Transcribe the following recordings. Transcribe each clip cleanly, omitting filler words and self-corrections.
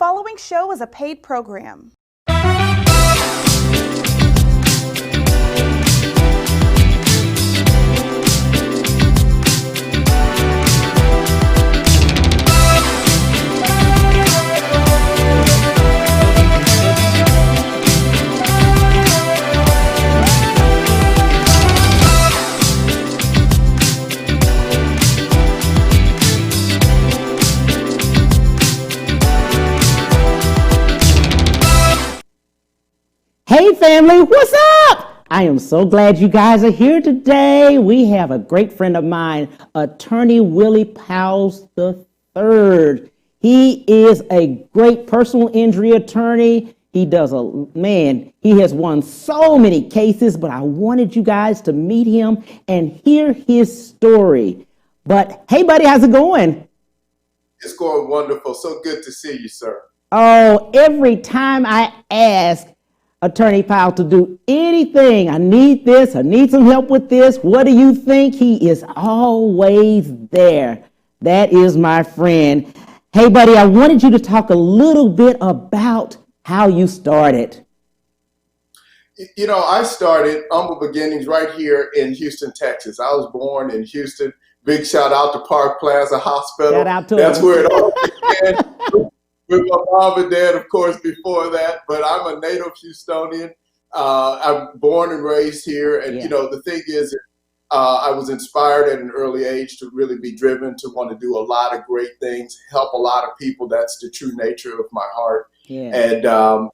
following show is a paid program. Hey family, what's up? I am so glad you guys are here today. We have a great friend of mine, Attorney Willie Powells III. He is a great personal injury attorney. He has won so many cases, but I wanted you guys to meet him and hear his story. But hey buddy, how's it going? It's going wonderful. So good to see you, sir. Oh, every time I ask Attorney Powell to do anything, I need this, I need some help with this, what do you think? He is always there. That is my friend. Hey buddy, I wanted you to talk a little bit about how you started. You know, I started humble beginnings right here in Houston, Texas. I was born in Houston. Big shout out to Park Plaza Hospital. Shout out to That's him. where it all began. With my mom and dad, of course, before that, but I'm a native Houstonian. I'm born and raised here. And, Yeah. you know, the thing is, I was inspired at an early age to really be driven to want to do a lot of great things, help a lot of people. That's the true nature of my heart. Yeah. And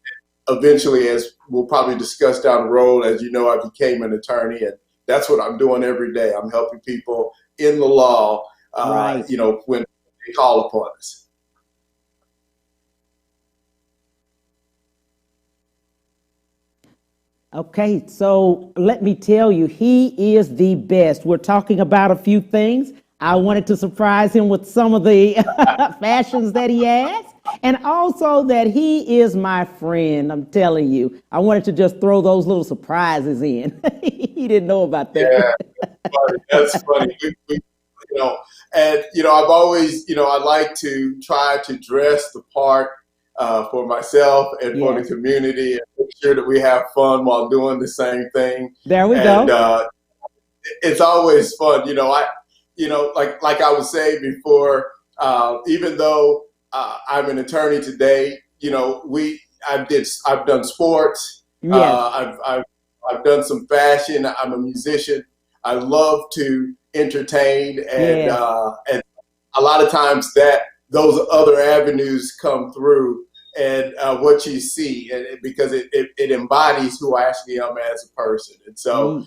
eventually, as we'll probably discuss down the road, as you know, I became an attorney, and that's what I'm doing every day. I'm helping people in the law, Right. you know, when they call upon us. Okay, so let me tell you, he is the best. We're talking about a few things. I wanted to surprise him with some of the fashions that he has, and also that he is my friend. I'm telling you, I wanted to just throw those little surprises in. He didn't know about that. Yeah, that's funny. You know, and you know, I've always, you know, I like to try to dress the part for myself and for the Yes. community, and make sure that we have fun while doing the same thing. There we And go. it's always fun. You know, like I was saying before, even though I'm an attorney today, you know, I've done sports. Yes. I've done some fashion. I'm a musician. I love to entertain, and Yes. and a lot of times those other avenues come through, and what you see, and because it embodies who I actually am as a person. And so,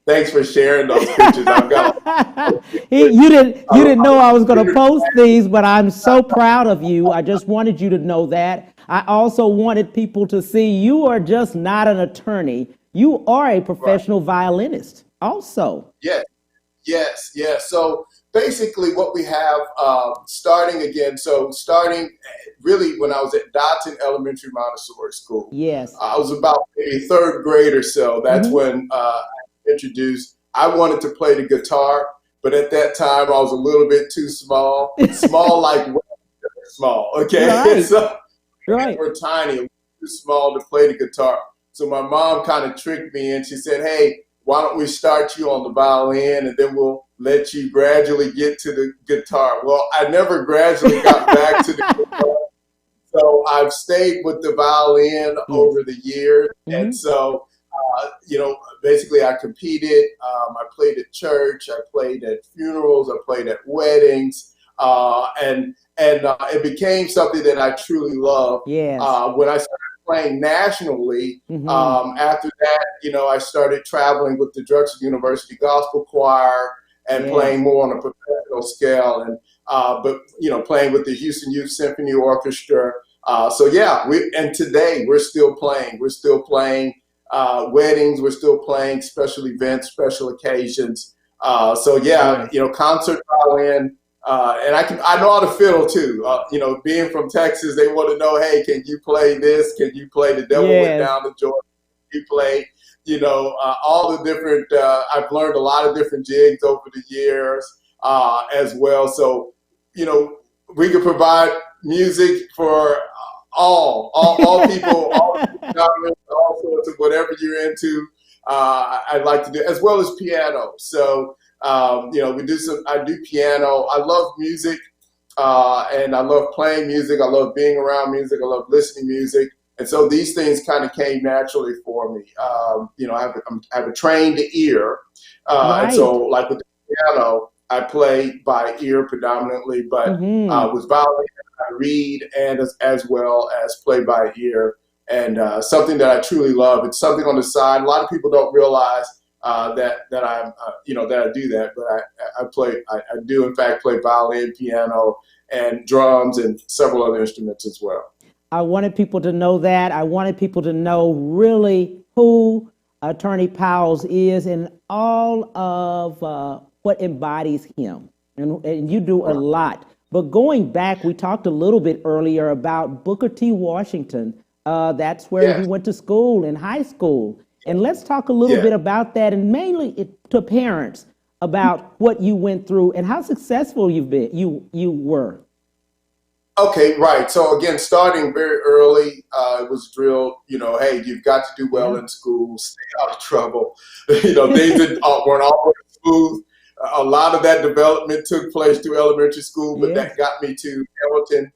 thanks for sharing those pictures. I've got. You didn't know I was going to post these, but I'm so proud of you. I just wanted you to know that. I also wanted people to see you are just not an attorney. You are a professional violinist also. Yes, yes, yes. So basically what we have starting really when I was at Dotson Elementary Montessori School. Yes. I was about maybe third grade or so. That's when I introduced, I wanted to play the guitar, but at that time I was a little bit too small. Small like small, okay? Right. So Right. we're tiny, too small to play the guitar. So my mom kind of tricked me, and she said, hey, why don't we start you on the violin, and then we'll let you gradually get to the guitar. Well, I never gradually got back to the guitar. So I've stayed with the violin over the years. And so, you know, basically I competed. I played at church. I played at funerals. I played at weddings. And it became something that I truly love. Yes. When I started playing nationally, after that, you know, I started traveling with the Drexel University Gospel Choir and playing more on a professional scale, and but you know, playing with the Houston Youth Symphony Orchestra. So yeah, today we're still playing. We're still playing weddings. We're still playing special events, special occasions. So yeah, you know, concert violin. And I know how to fiddle too. You know, being from Texas, they want to know, hey, can you play this? Can you play The Devil Went Down to Georgia? You play, you know, all the different. I've learned a lot of different jigs over the years as well. So, you know, we can provide music for all people, all genres, all sorts of whatever you're into. I'd like to do, as well as piano. So I do piano. I love music, and I love playing music. I love being around music. I love listening to music. And so these things kind of came naturally for me. I have a trained ear, and Right. so like with the piano, I play by ear predominantly, but with violin, I read and as well as play by ear. And something that I truly love. It's something on the side. A lot of people don't realize that I'm that I do that, but I do in fact play violin, piano, and drums, and several other instruments as well. I wanted people to know that. I wanted people to know really who Attorney Powells is and all of what embodies him. And you do a lot. But going back, we talked a little bit earlier about Booker T. Washington. That's where he Yes. went to school in high school. And let's talk a little Yeah. bit about that, and mainly to parents about what you went through and how successful you were. Okay, right. So again, starting very early, it was drilled, hey, you've got to do well Yeah. in school, stay out of trouble. Things that weren't always smooth. A lot of that development took place through elementary school, but Yes. that got me to Hamilton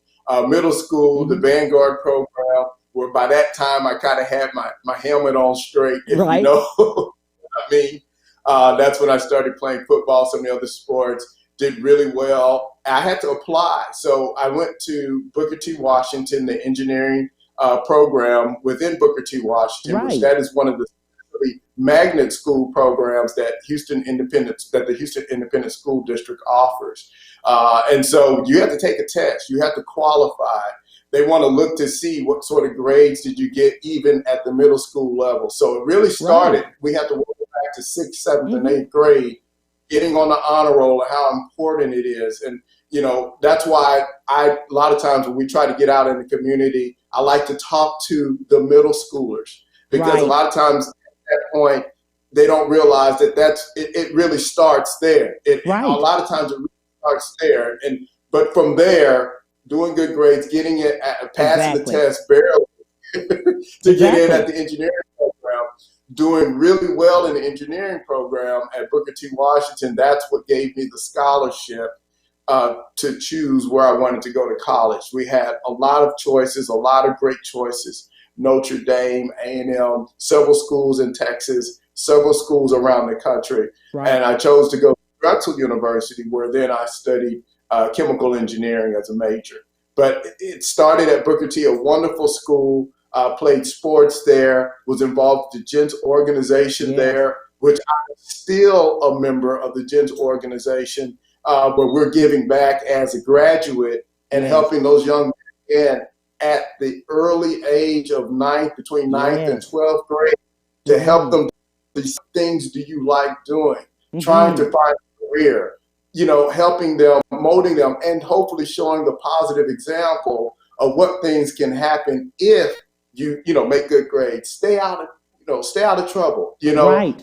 Middle School, the Hmm. Vanguard program, where by that time I kind of had my helmet on straight, if you Right. know what I mean. That's when I started playing football, some of the other sports, did really well. I had to apply. So I went to Booker T. Washington, the engineering program within Booker T. Washington, which Right. that is one of the magnet school programs that the Houston Independent School District offers. And so you have to take a test. You have to qualify. They want to look to see what sort of grades did you get even at the middle school level. So it really Right. started, we had to work back to sixth, seventh, and Hmm. eighth grade, getting on the honor roll and how important it is. And, that's why a lot of times when we try to get out in the community, I like to talk to the middle schoolers, because a Right. lot of times at that point, they don't realize that it really starts there. A Right. lot of times it really starts there. But from there, doing good grades, getting it, passing the Exactly. test barely to get in at Exactly. the engineering program, doing really well in the engineering program at Booker T. Washington. That's what gave me the scholarship to choose where I wanted to go to college. We had a lot of choices, a lot of great choices. Notre Dame, A&M, several schools in Texas, several schools around the country. Right. And I chose to go to Drexel University, where then I studied chemical engineering as a major. But it started at Booker T, a wonderful school. Played sports there, was involved with the Gents organization Yes. there, which I'm still a member of the Gents organization, where we're giving back as a graduate and Yes. helping those young men at the early age of between ninth and Yes. 12th grade, to help Hmm. them. These things do you like doing? Trying to Hmm. find a career, helping them, molding them, and hopefully showing the positive example of what things can happen if you make good grades. Stay out of trouble. Right.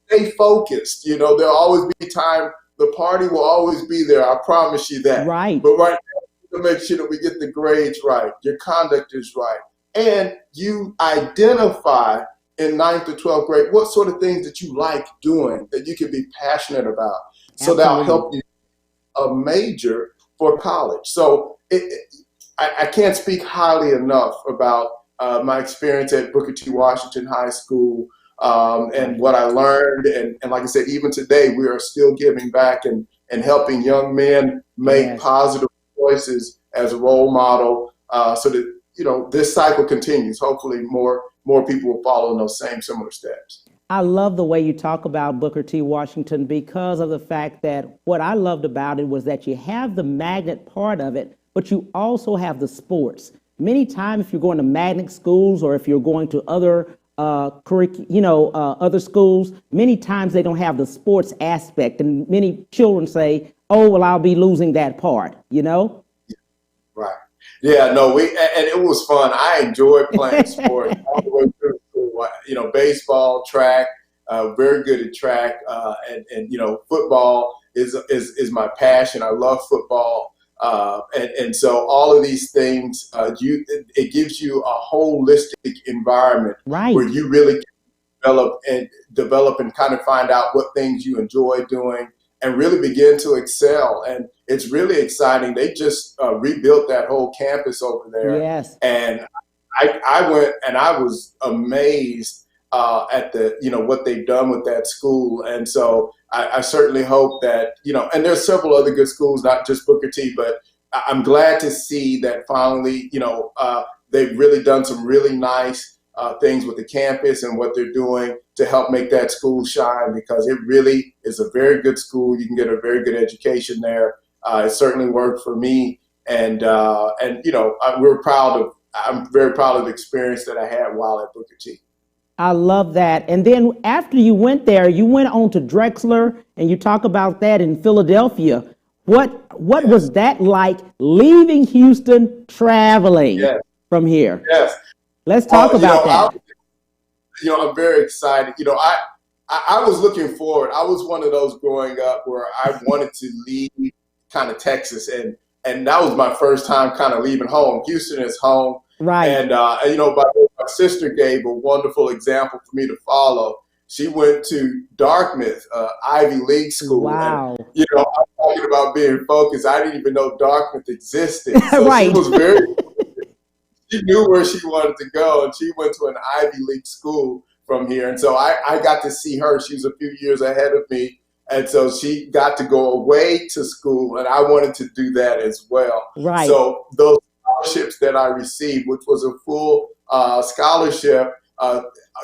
Stay focused. There'll always be time. The party will always be there. I promise you that. Right. But right now, to make sure that we get the grades right, your conduct is right, and you identify in ninth to 12th grade what sort of things that you like doing, that you can be passionate about. So that'll Absolutely. help you a major for college. So I can't speak highly enough about my experience at Booker T. Washington High School, and Right. what I learned. And like I said, even today, we are still giving back and helping young men make Yes. positive choices as a role model, so that, this cycle continues. Hopefully more people will follow in those same similar steps. I love the way you talk about Booker T. Washington because of the fact that what I loved about it was that you have the magnet part of it, but you also have the sports. Many times, if you're going to magnet schools or if you're going to other other schools, many times they don't have the sports aspect, and many children say, "Oh, well, I'll be losing that part," you know. Right. Yeah, no, and it was fun. I enjoyed playing sports all the way through school. Baseball, track, very good at track, and football is my passion. I love football. And so all of these things, it gives you a holistic environment where Right. you really can develop and kind of find out what things you enjoy doing and really begin to excel. And it's really exciting. They just rebuilt that whole campus over there. Yes. And I went and I was amazed at what they've done with that school. And so I certainly hope that, and there's several other good schools, not just Booker T, but I'm glad to see that finally, they've really done some really nice things with the campus and what they're doing to help make that school shine, because it really is a very good school. You can get a very good education there. It certainly worked for me. And I'm very proud of the experience that I had while at Booker T. I love that. And then after you went there, you went on to Drexler, and you talk about that in Philadelphia. What was that like, leaving Houston, traveling from here? Yes. Let's talk about that. I'm very excited. I was looking forward. I was one of those growing up where I wanted to leave kind of Texas, and that was my first time kind of leaving home. Houston is home. Right. And my sister gave a wonderful example for me to follow. She went to Dartmouth, Ivy League school. Wow. And, I'm talking about being focused. I didn't even know Dartmouth existed. So Right. She was she knew where she wanted to go, and she went to an Ivy League school from here. And so I got to see her. She was a few years ahead of me. And so she got to go away to school, and I wanted to do that as well. Right. So those scholarships that I received, which was a full scholarship,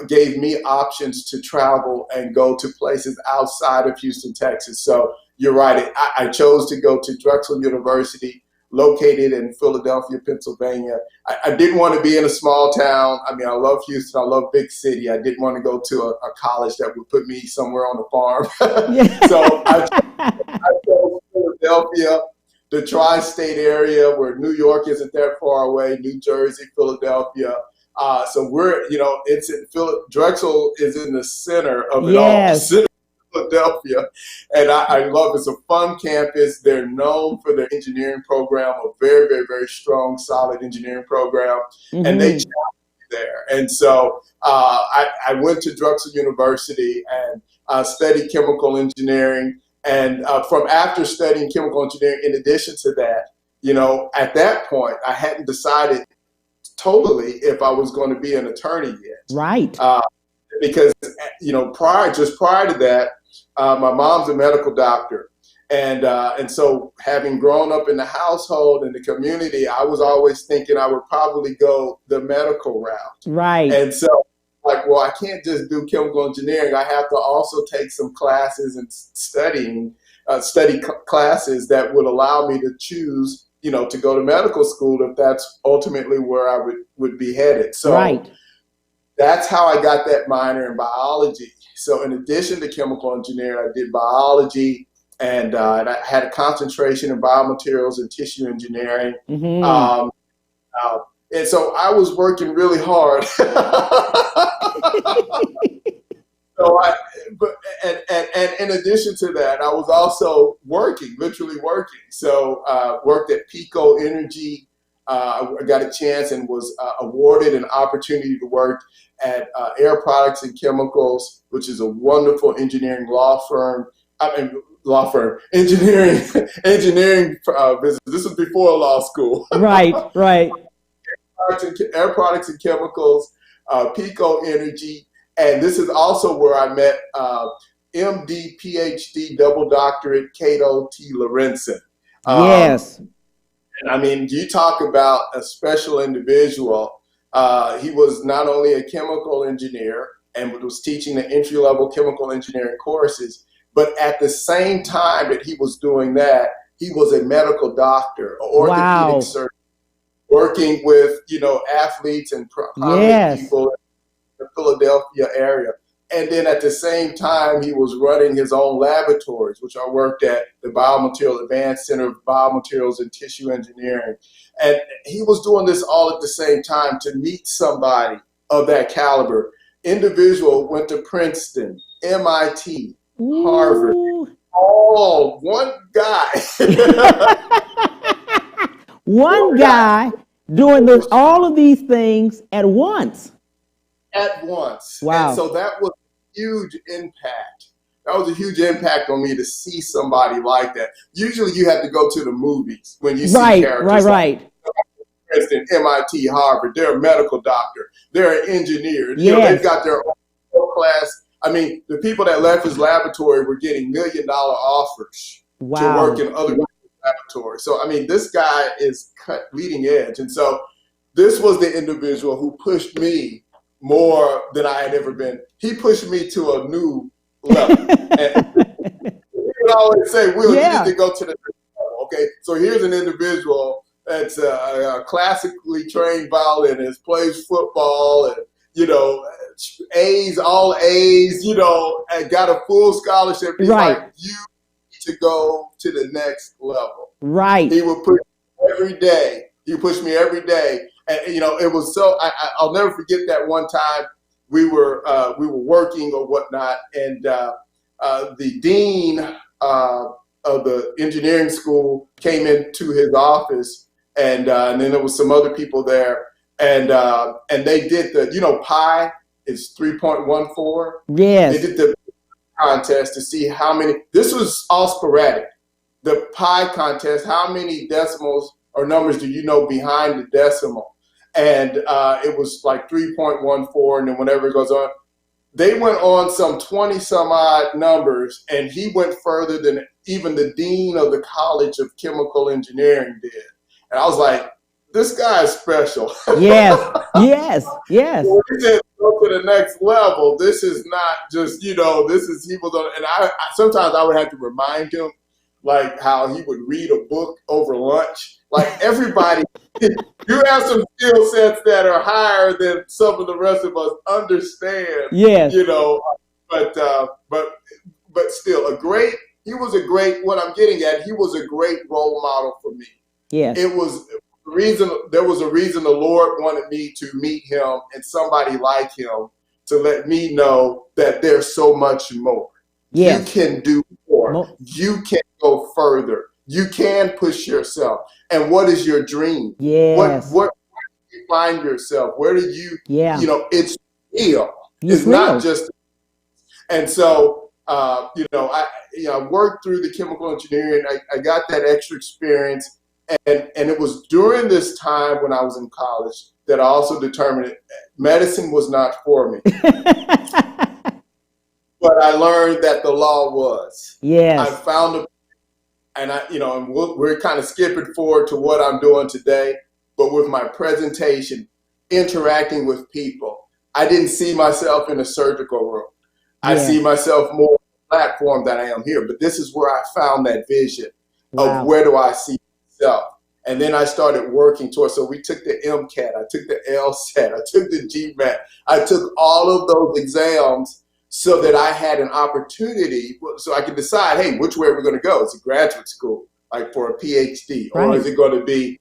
gave me options to travel and go to places outside of Houston, Texas. So you're right. I chose to go to Drexel University, located in Philadelphia, Pennsylvania. I didn't want to be in a small town. I mean, I love Houston. I love big city. I didn't want to go to a college that would put me somewhere on the farm. So I chose Philadelphia, the tri-state area where New York isn't that far away, New Jersey, Philadelphia. So Drexel is in the center of it all. Philadelphia, and I love it. It's a fun campus. They're known for their engineering program, a very, very, very strong, solid engineering program, and they challenge you there. And so I went to Drexel University and studied chemical engineering. And from after studying chemical engineering, in addition to that, at that point, I hadn't decided totally if I was going to be an attorney yet. Right. Because, prior to that, my mom's a medical doctor. And so having grown up in the household and the community, I was always thinking I would probably go the medical route. Right. And so I can't just do chemical engineering. I have to also take some classes and study classes that would allow me to choose, to go to medical school if that's ultimately where I would be headed. So right. That's how I got that minor in biology. So in addition to chemical engineering, I did biology, and I had a concentration in biomaterials and tissue engineering. Mm-hmm. And so I was working really hard. And in addition to that, I was also literally working. So worked at Pico Energy. I got a chance and was awarded an opportunity to work at Air Products and Chemicals, which is a wonderful engineering engineering business. This was before law school. Right. Air Products and Chemicals, Pico Energy, and this is also where I met MD, PhD, double doctorate Cato T. Lorenzen. Yes. And I mean, you talk about a special individual. He was not only a chemical engineer and was teaching the entry-level chemical engineering courses, but at the same time that he was doing that, he was a medical doctor, an orthopedic surgeon, working with, athletes and prominent people in the Philadelphia area. And then at the same time, he was running his own laboratories, which I worked at the Advanced Center of Biomaterials and Tissue Engineering. And he was doing this all at the same time. To meet somebody of that caliber, individual went to Princeton, MIT, Harvard, all one guy. one guy doing all of these things at once. At once. Wow. And so that was a huge impact. That was a huge impact on me to see somebody like that. Usually you have to go to the movies when you see characters. Right. For instance, MIT, Harvard, they're a medical doctor. They're an engineer. Yes. They've got their own class. I mean, the people that left his laboratory were getting $1 million offers to work in other laboratories. So, I mean, this guy is leading edge. And so this was the individual who pushed me more than I had ever been. He pushed me to a new level. And he would always say, Will, you need to go to the next level. Okay, so here's an individual that's a classically trained violinist, plays football, and, A's, all A's, and got a full scholarship. He's like, you need to go to the next level. Right. He would push me every day. He pushed me every day. And, it was so, I'll never forget that one time we were working or whatnot, and the dean of the engineering school came into his office, and then there was some other people there, and they did the, pi is 3.14. Yes. They did the contest to see how many, this was all sporadic. The pi contest, how many decimals or numbers do you know behind the decimal? And it was like 3.14, and then whenever it goes on, they went on some 20 some odd numbers, and he went further than even the dean of the College of Chemical Engineering did. And I was like, this guy is special. Yes. When he said go to the next level, this is not just, he was on, and I sometimes I would have to remind him, like how he would read a book over lunch. Like everybody, you have some skill sets that are higher than some of the rest of us understand. Yes. But still he was a great, what I'm getting at, he was a great role model for me. Yes. There was a reason the Lord wanted me to meet him and somebody like him to let me know that there's so much more. Yes. You can do more. You can go further. You can push yourself. And what is your dream? Yes. Where do you find yourself? Where do you, it's real. It's real. not just, and so, I worked through the chemical engineering. I got that extra experience. And it was during this time when I was in college that I also determined medicine was not for me. But I learned that the law was. Yes. I found and we're kind of skipping forward to what I'm doing today, but with my presentation, interacting with people, I didn't see myself in a surgical room. I see myself more on the platform than I am here. But this is where I found that vision of where do I see myself. And then I started working towards, so we took the MCAT, I took the LSAT, I took the GMAT, I took all of those exams so that I had an opportunity, so I could decide, hey, which way we're going to go. Is it graduate school, like for a PhD, or is it going to be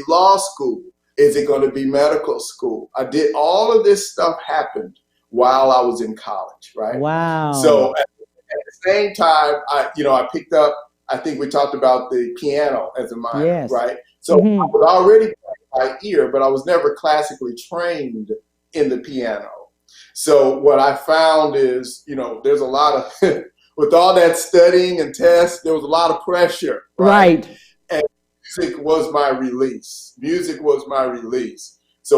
law school? Is it going to be medical school? I did all of this stuff happened while I was in college, right? Wow. So at the same time, I picked up, I think we talked about the piano as a minor, right? So I was already playing by ear, but I was never classically trained in the piano. So what I found is, there's a lot of, with all that studying and tests, there was a lot of pressure, right? And music was my release. So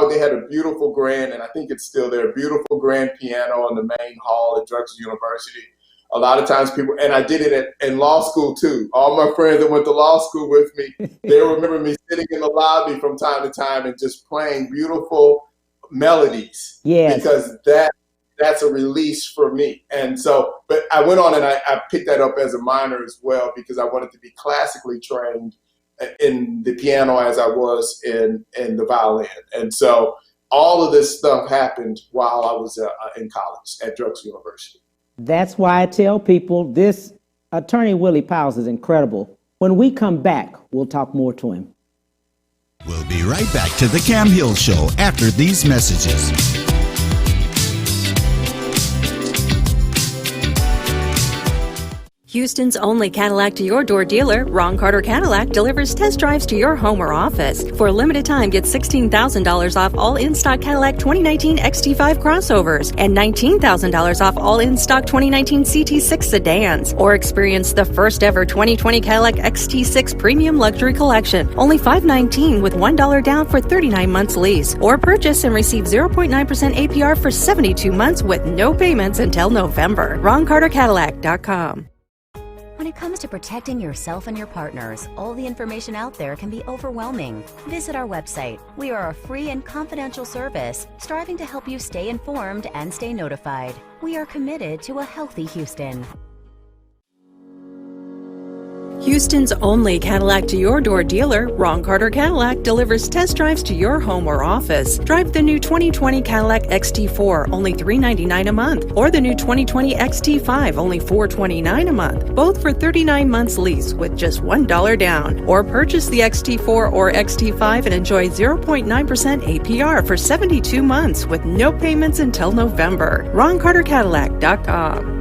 they had a beautiful grand, and I think it's still there, beautiful grand piano in the main hall at Drexel University. A lot of times people, and I did it in law school too. All my friends that went to law school with me, they remember me sitting in the lobby from time to time and just playing beautiful melodies. Yes. Because that's a release for me. And so, but I went on and I picked that up as a minor as well, because I wanted to be classically trained in the piano as I was in the violin. And so all of this stuff happened while I was in college at Drexel University. That's why I tell people this Attorney Willie Powells is incredible. When we come back, we'll talk more to him. We'll be right back to the Cam Hill Show after these messages. Houston's only Cadillac to your door dealer, Ron Carter Cadillac, delivers test drives to your home or office. For a limited time, get $16,000 off all in-stock Cadillac 2019 XT5 crossovers and $19,000 off all in-stock 2019 CT6 sedans. Or experience the first ever 2020 Cadillac XT6 Premium Luxury Collection. Only $519 with $1 down for 39 months lease. Or purchase and receive 0.9% APR for 72 months with no payments until November. RonCarterCadillac.com. When it comes to protecting yourself and your partners, all the information out there can be overwhelming. Visit our website. We are a free and confidential service striving to help you stay informed and stay notified. We are committed to a healthy Houston. Houston's only Cadillac to your door dealer, Ron Carter Cadillac, delivers test drives to your home or office. Drive the new 2020 Cadillac XT4, only $399 a month, or the new 2020 XT5, only $429 a month, both for 39 months lease with just $1 down. Or purchase the XT4 or XT5 and enjoy 0.9% APR for 72 months with no payments until November. RonCarterCadillac.com.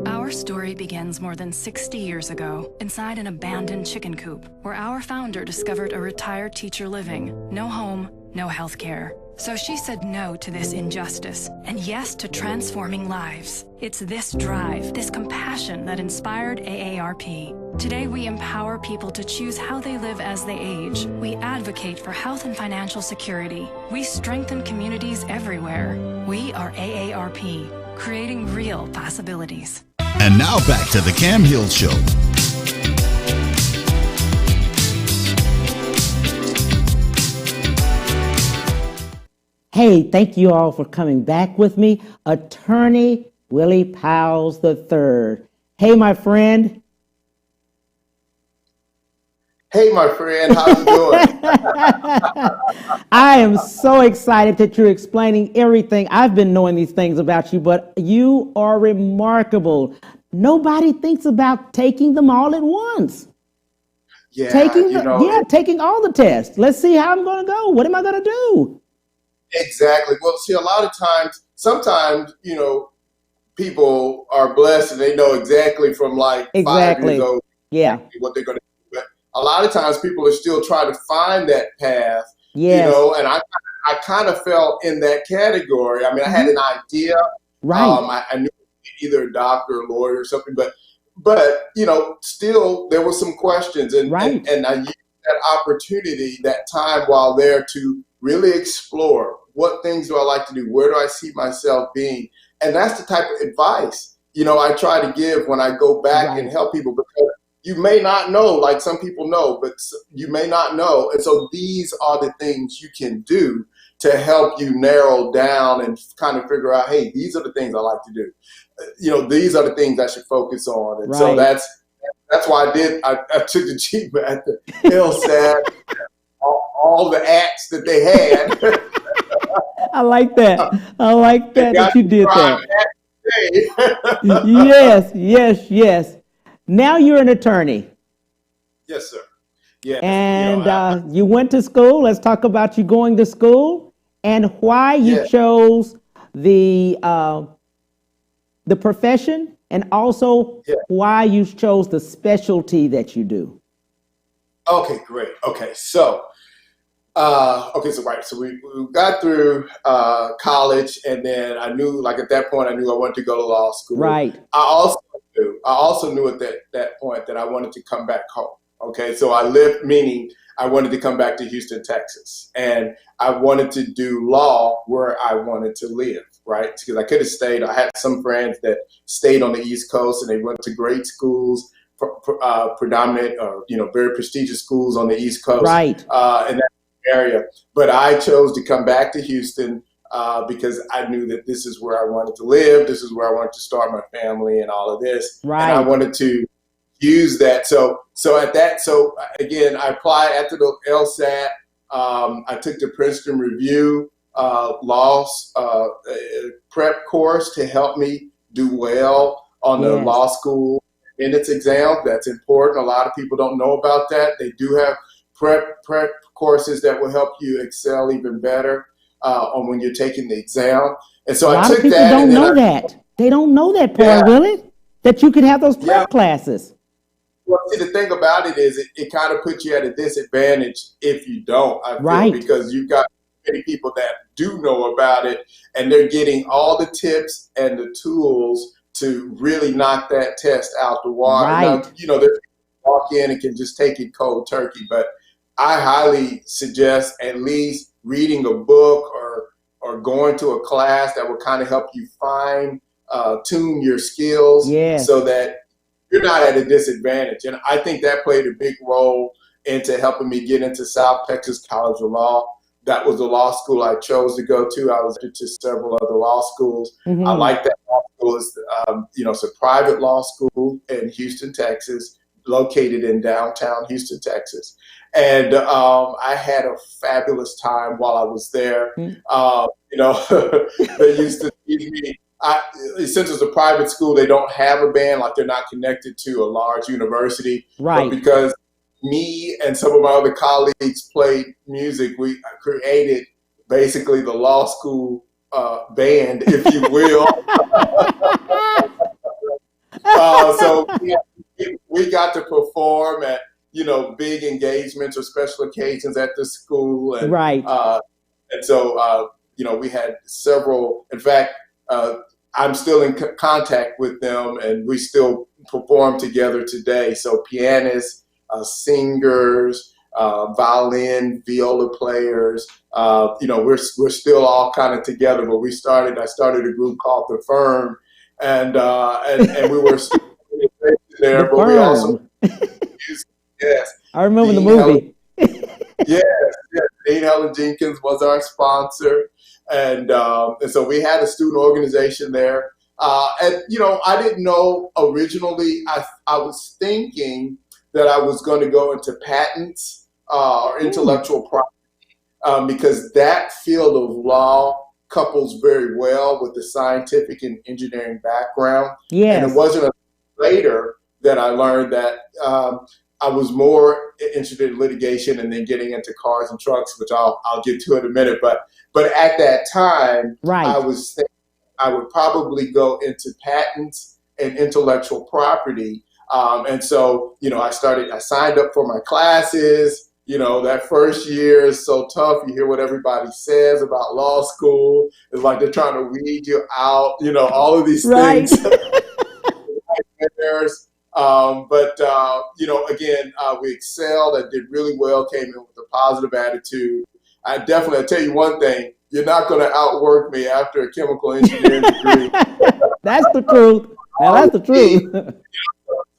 Our story begins more than 60 years ago inside an abandoned chicken coop where our founder discovered a retired teacher living. No home, no health care. So she said no to this injustice and yes to transforming lives. It's this drive, this compassion that inspired AARP. Today we empower people to choose how they live as they age. We advocate for health and financial security. We strengthen communities everywhere. We are AARP, creating real possibilities. And now back to the Cam Hill Show. Hey, thank you all for coming back with me. Attorney Willie Powells III. Hey, my friend. Hey, my friend, how you doing? I am so excited that you're explaining everything. I've been knowing these things about you, but you are remarkable. Nobody thinks about taking them all at once. Yeah, taking all the tests. Let's see how I'm going to go. What am I going to do? Exactly. Well, see, a lot of times, sometimes, people are blessed and they know exactly from like 5 years old what they're going to do. But a lot of times people are still trying to find that path, and I kind of fell in that category. I mean, I had an idea. Right. I knew either a doctor or a lawyer or something, but still there were some questions and I used that opportunity, that time while there to really explore what things do I like to do? Where do I see myself being? And that's the type of advice, I try to give when I go back and help people, because you may not know, like some people know, but you may not know. And so these are the things you can do to help you narrow down and kind of figure out, hey, these are the things I like to do. These are the things I should focus on. And so that's why I took the GMAT, the LSAT, all the acts that they had. I like that. That you did that. Yes. Now you're an attorney. Yes, sir. Yeah. And you went to school. Let's talk about you going to school and why you chose the profession, and also why you chose the specialty that you do. Okay, great. Okay, so we got through college, and then I knew, like at that point, I wanted to go to law school. Right. I also knew at that point that I wanted to come back home. Okay, so I wanted to come back to Houston, Texas, and I wanted to do law where I wanted to live, right? Because I could have stayed. I had some friends that stayed on the East Coast, and they went to great schools, predominant or very prestigious schools on the East Coast, right? In that area. But I chose to come back to Houston because I knew that this is where I wanted to live. This is where I wanted to start my family and all of this. Right. And I wanted to use that. So again, I applied after the LSAT. I took the Princeton Review law prep course to help me do well on the law school in its exam. That's important. A lot of people don't know about that. They do have prep courses that will help you excel even better on when you're taking the exam. And so I took that. A lot of people don't know that. They don't know that part, really. that you could have those prep classes. Well, see, the thing about it is it kind of puts you at a disadvantage if you don't, I feel, because you've got many people that do know about it, and they're getting all the tips and the tools to really knock that test out the water. Now, you know, they walk in and can just take it cold turkey, but I highly suggest at least reading a book or going to a class that will kind of help you tune your skills so that you're not at a disadvantage. And I think that played a big role into helping me get into South Texas College of Law. That was the law school I chose to go to. I was to several other law schools. I like that law school. It's, you know, it's a private law school in Houston, Texas, located in downtown Houston, Texas. And I had a fabulous time while I was there. You know, they used to give me, since it's a private school, they don't have a band, like they're not connected to a large university. But because me and some of my other colleagues played music, we created basically the law school band, if you will. So we got to perform at, you know, big engagements or special occasions at the school. And, and so, you know, we had several, in fact, I'm still in contact with them, and we still perform together today. So pianists, singers, violin, viola players, you know, we're still all kind of together, but I started a group called The Firm, and we were still there, but we also, I remember the movie. Yes, Dean Helen Jenkins was our sponsor. And so we had a student organization there. And, you know, I didn't know originally, I was thinking that I was going to go into patents or intellectual property because that field of law couples very well with the scientific and engineering background. And it wasn't until later that I learned that I was more interested in litigation and then getting into cars and trucks, which I'll get to in a minute. But at that time, I was thinking I would probably go into patents and intellectual property. And so, you know, I signed up for my classes. You know, that first year is so tough. You hear what everybody says about law school. It's like they're trying to weed you out, you know, all of these things. But, you know, again, we excelled. I did really well, came in with a positive attitude. I'll tell you one thing, you're not going to outwork me after a chemical engineering degree. That's the truth. Now, that's the truth.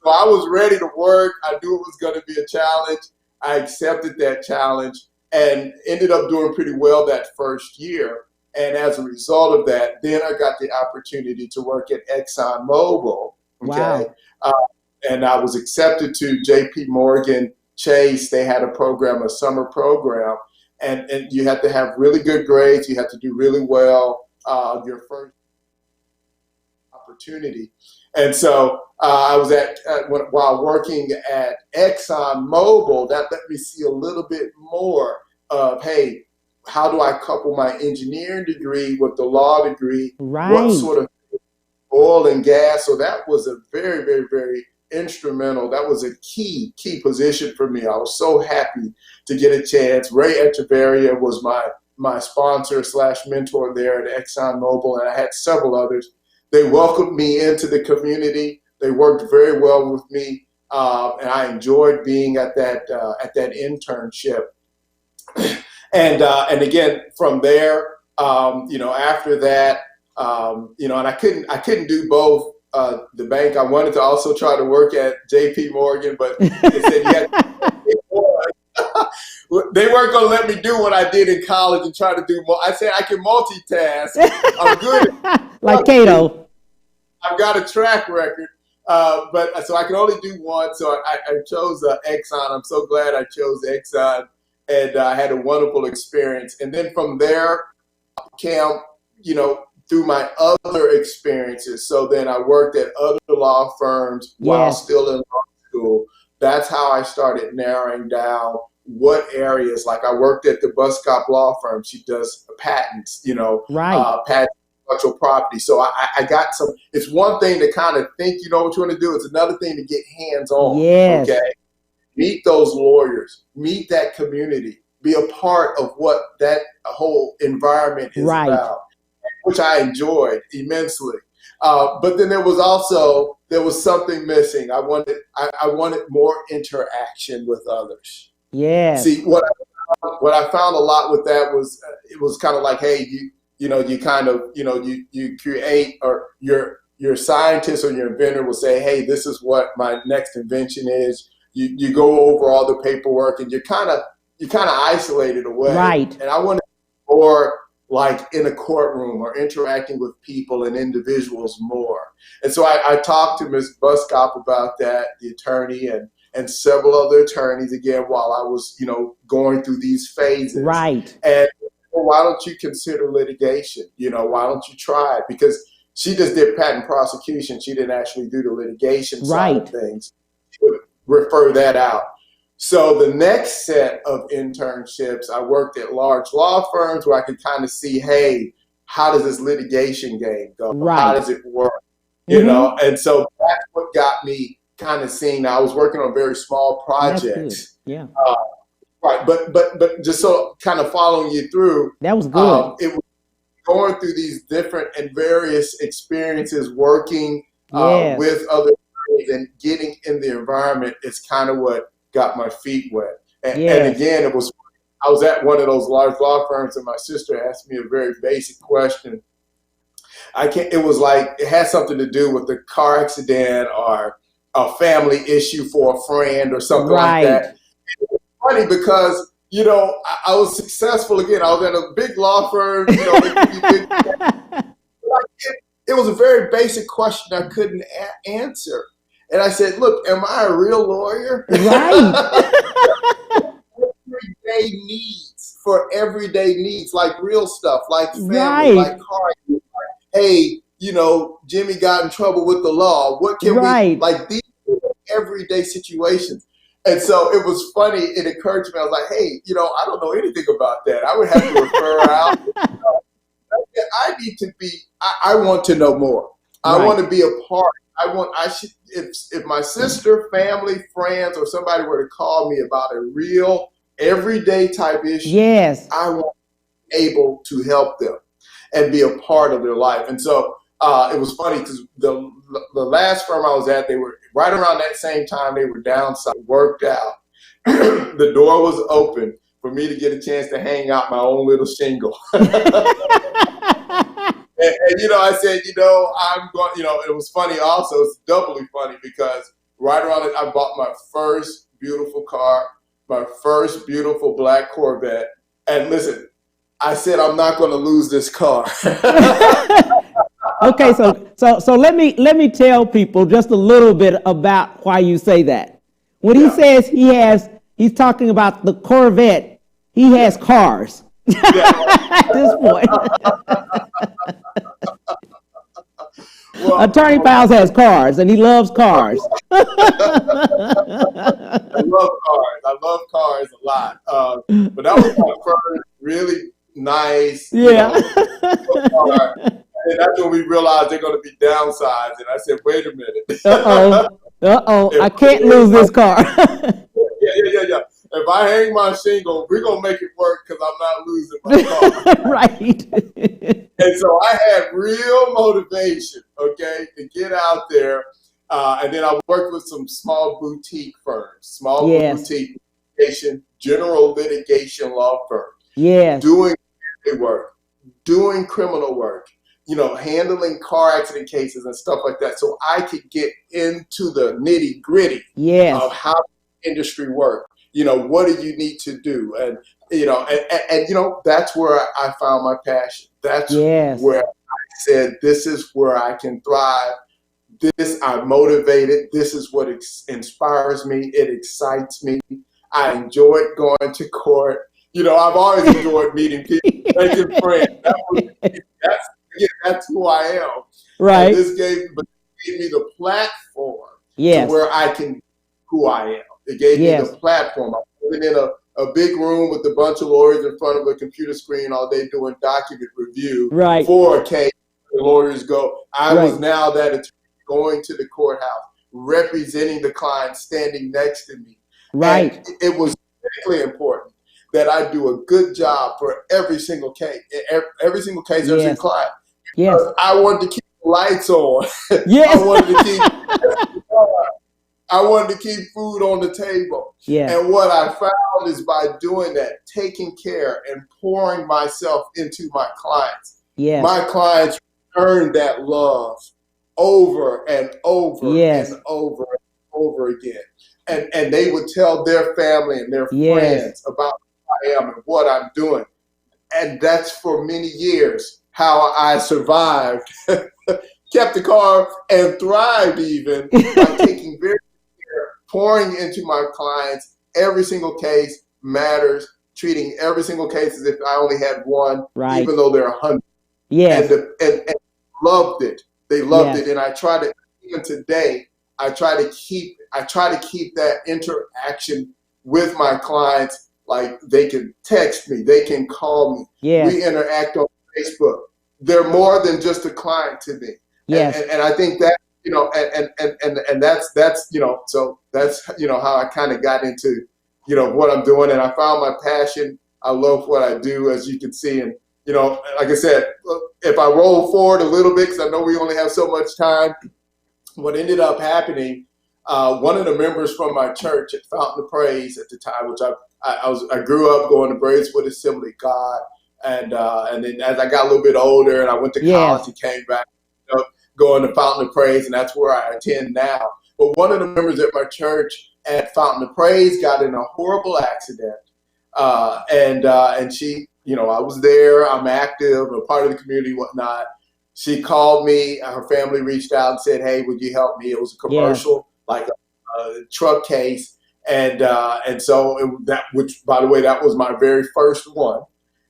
So I was ready to work. I knew it was going to be a challenge. I accepted that challenge and ended up doing pretty well that first year. And as a result of that, then I got the opportunity to work at ExxonMobil. Okay. And I was accepted to JP Morgan Chase. They had a program, a summer program, and you had to have really good grades. You had to do really well your first opportunity. And so I was while working at ExxonMobil, that let me see a little bit more of, hey, how do I couple my engineering degree with the law degree? What sort of oil and gas? So that was a very, very, very instrumental. That was a key position for me. I was so happy to get a chance. Ray Echeverria was my sponsor / mentor there at ExxonMobil, and I had several others. They welcomed me into the community. They worked very well with me, and I enjoyed being at that internship. And again, from there, you know, after that, you know, and I couldn't do both. The bank. I wanted to also try to work at JP Morgan, but they said they weren't going to let me do what I did in college and try to do more. I said I can multitask. I'm good. Like Cato. I've got a track record, but so I can only do one. So I chose Exxon. I'm so glad I chose Exxon, and I had a wonderful experience. And then from there, Cam, you know, through my other experiences. So then I worked at other law firms while still in law school. That's how I started narrowing down what areas. Like I worked at the Bus Stop law firm. She does patents, you know, patent intellectual property. So I got some. It's one thing to kind of think you know what you want to do. It's another thing to get hands on. Yes. Okay. Meet those lawyers. Meet that community. Be a part of what that whole environment is about, which I enjoyed immensely. But then there was something missing. I wanted more interaction with others. Yeah. See, what I found a lot with that was it was kind of like, hey, you create, or your scientist or your inventor will say, hey, this is what my next invention is. You go over all the paperwork and you're kind of isolated away. Right. And I wanted more like in a courtroom or interacting with people and individuals more. And so I talked to Ms. Buskop about that, the attorney, and several other attorneys again while I was, going through these phases. Right. And why don't you consider litigation? Why don't you try it? Because she just did patent prosecution. She didn't actually do the litigation side of things. She would refer that out. So the next set of internships, I worked at large law firms where I could kind of see, hey, how does this litigation game go? Right. How does it work? And so that's what got me kind of seeing. I was working on very small projects. Yeah. Right. But just so kind of following you through. That was good. It was going through these different and various experiences, working with other attorneys and getting in the environment is kind of what got my feet wet. And again, I was at one of those large law firms and my sister asked me a very basic question. It had something to do with a car accident or a family issue for a friend or something like that. It was funny because, I was successful again. I was at a big law firm, it was a very basic question I couldn't answer. And I said, look, am I a real lawyer? Right. Everyday needs, like real stuff, like family, like car. Hey, Jimmy got in trouble with the law. What can we, like these everyday situations. And so it was funny. It occurred to me. I was like, hey, I don't know anything about that. I would have to refer out. I need to be, I want to know more. I want to be a part. If my sister, family, friends, or somebody were to call me about a real everyday type issue, I want to be able to help them and be a part of their life. And so it was funny because the last firm I was at, they were right around that same time they were downsized, worked out. The door was open for me to get a chance to hang out my own little shingle. And I said, I'm going, it was funny also. It's doubly funny because right around it, I bought my first beautiful car, my first beautiful black Corvette. And listen, I said, I'm not going to lose this car. Okay, so let me tell people just a little bit about why you say that. When he says he's talking about the Corvette, he has cars. At this point. Attorney Powells has cars, and he loves cars. I love cars a lot. But that was my first really nice car. And that's when we realized they're going to be downsized. And I said, wait a minute. I can't lose this car. Yeah. If I hang my shingle, we're going to make it work because I'm not losing my car. Right. And so I had real motivation, to get out there. And then I worked with some small boutique firms, boutique litigation, general litigation law firms. Doing work, doing criminal work, handling car accident cases and stuff like that. So I could get into the nitty gritty of how the industry works. What do you need to do? And, that's where I found my passion. That's where I said, this is where I can thrive. I'm motivated. This is what inspires me. It excites me. I enjoyed going to court. I've always enjoyed meeting people, making friends. That's who I am. Right. And this gave me the platform to where I can be who I am. It gave me the platform. I was living in a big room with a bunch of lawyers in front of a computer screen all day doing document review for a case. the lawyers go. I Right. was now that attorney going to the courthouse, representing the client, standing next to me. Right. And it was critically important that I do a good job for every single case. Every single case, every Yes. single client. Yes. Because I wanted to keep the lights on. Yes. I wanted to keep I wanted to keep food on the table. Yes. And what I found is by doing that, taking care and pouring myself into my clients, Yes. my clients earned that love over and over Yes. and over and over again. And they would tell their family and their Yes. friends about who I am and what I'm doing. And that's for many years how I survived, kept the car, and thrived even by taking very good care, pouring into my clients. Every single case matters, treating every single case as if I only had one, Right. even though there are hundreds. Yes. And loved it. They loved Yes. it. And I try to, even today, I try to keep that interaction with my clients. Like, they can text me, they can call me. Yes. We interact on Facebook. They're more than just a client to me. Yes. And I think that, and that's, so that's, how I kind of got into, what I'm doing. And I found my passion. I love what I do, as you can see. And, like I said, if I roll forward a little bit, because I know we only have so much time, what ended up happening, one of the members from my church at Fountain of Praise at the time, which I grew up going to Braeswood Assembly of God, and then as I got a little bit older and I went to college and came back, going to Fountain of Praise, and that's where I attend now. But one of the members at my church at Fountain of Praise got in a horrible accident, and she, I was there, I'm active, a part of the community, whatnot. She called me, her family reached out and said, "Hey, would you help me?" It was a commercial, like a truck case. And so which, by the way, that was my very first one.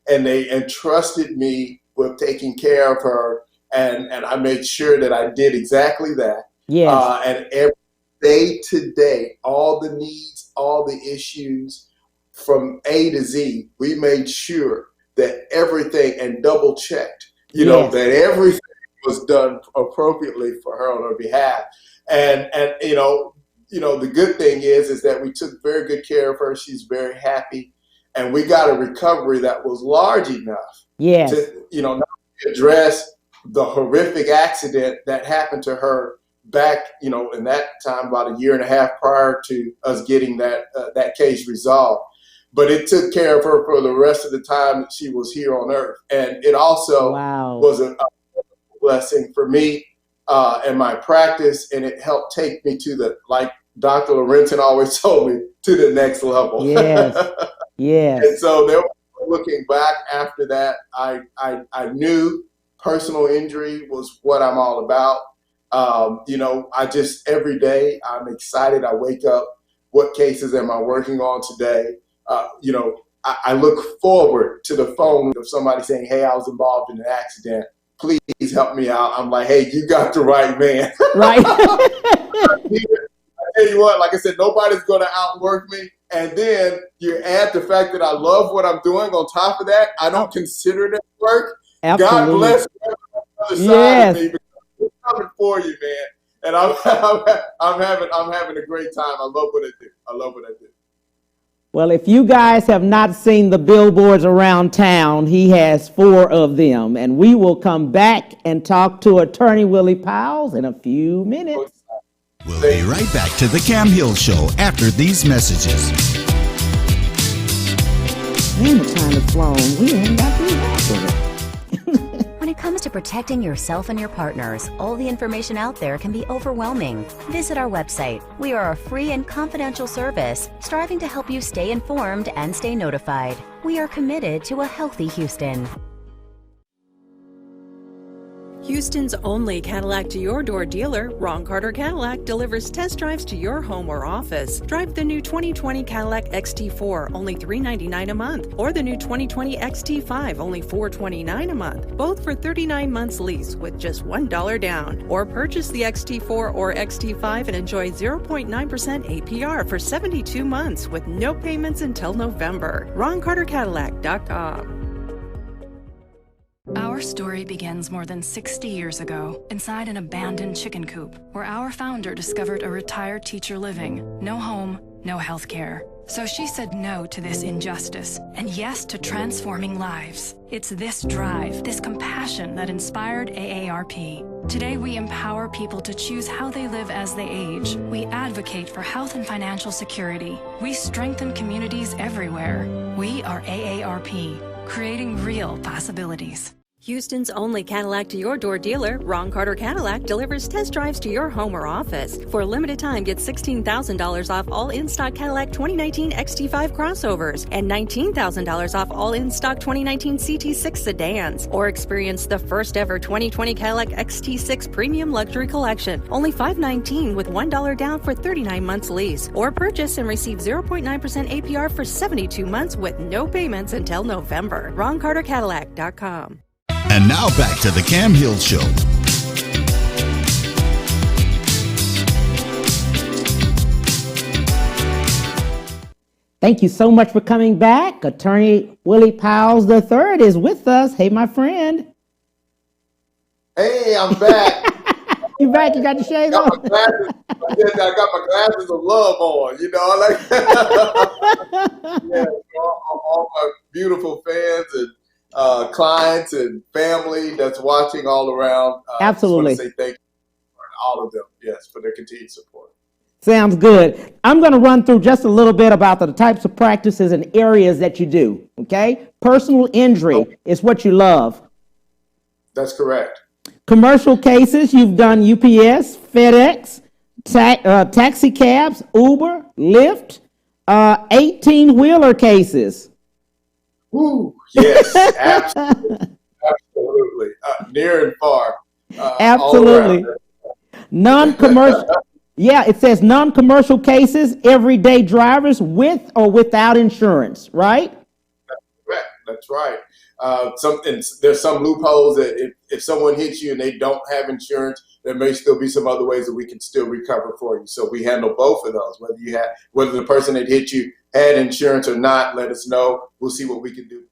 And they entrusted me with taking care of her. And I made sure that I did exactly that. Yes. And every day to day, all the needs, all the issues from A to Z, we made sure that everything, and double checked, that everything was done appropriately for her on her behalf. And the good thing is that we took very good care of her. She's very happy. And we got a recovery that was large enough to, not address the horrific accident that happened to her back, in that time, about a year and a half prior to us getting that case resolved. But it took care of her for the rest of the time that she was here on earth. And it also was a blessing for me and my practice. And it helped take me to like Dr. Lorenzen always told me, to the next level. Yes. Yes. And so looking back after that, I knew personal injury was what I'm all about. I just, every day I'm excited. I wake up, what cases am I working on today? I look forward to the phone of somebody saying, "Hey, I was involved in an accident. Please help me out." I'm like, "Hey, you got the right man." Right. I tell you what, like I said, nobody's going to outwork me. And then you add the fact that I love what I'm doing on top of that. I don't consider that work. Absolutely. God bless you on the other side of me, because it's coming for you, man. And I'm having a great time. I love what I do. Well, if you guys have not seen the billboards around town, he has 4 of them. And we will come back and talk to Attorney Willie Powells in a few minutes. We'll be right back to the Cam Hill Show after these messages. Man, the time has flown. We ain't got through half of it. When it comes to protecting yourself and your partners, all the information out there can be overwhelming. Visit our website. We are a free and confidential service striving to help you stay informed and stay notified. We are committed to a healthy Houston. Houston's only Cadillac to your door dealer, Ron Carter Cadillac, delivers test drives to your home or office. Drive the new 2020 Cadillac XT4, only $399 a month, or the new 2020 XT5, only $429 a month, both for 39 months lease with just $1 down. Or purchase the XT4 or XT5 and enjoy 0.9% APR for 72 months with no payments until November. RonCarterCadillac.com. Our story begins more than 60 years ago, inside an abandoned chicken coop, where our founder discovered a retired teacher living. No home, no health care. So she said no to this injustice and yes to transforming lives. It's this drive, this compassion that inspired AARP. Today, we empower people to choose how they live as they age. We advocate for health and financial security. We strengthen communities everywhere. We are AARP, creating real possibilities. Houston's only Cadillac to your door dealer, Ron Carter Cadillac, delivers test drives to your home or office. For a limited time, get $16,000 off all in-stock Cadillac 2019 XT5 crossovers and $19,000 off all in-stock 2019 CT6 sedans. Or experience the first ever 2020 Cadillac XT6 Premium Luxury Collection. Only $519 with $1 down for 39 months lease. Or purchase and receive 0.9% APR for 72 months with no payments until November. RonCarterCadillac.com. And now back to the Cam Hill Show. Thank you so much for coming back. Attorney Willie Powells III is with us. Hey, my friend. Hey, I'm back. You back? You got the shades on? I got my glasses of love on, yeah, all my beautiful fans and clients and family that's watching all around. Absolutely. I just want to say thank you for all of them, yes, for their continued support. Sounds good. I'm going to run through just a little bit about the types of practices and areas that you do, okay? Personal injury is what you love. That's correct. Commercial cases, you've done UPS, FedEx, taxi cabs, Uber, Lyft, 18-wheeler cases. Woo, yes, absolutely. Absolutely. Near and far. Absolutely. Non-commercial. Yeah, it says non-commercial cases, everyday drivers with or without insurance, right? That's correct. That's right. There's some loopholes that if someone hits you and they don't have insurance, there may still be some other ways that we can still recover for you. So we handle both of those. Whether the person that hit you had insurance or not, let us know. We'll see what we can do.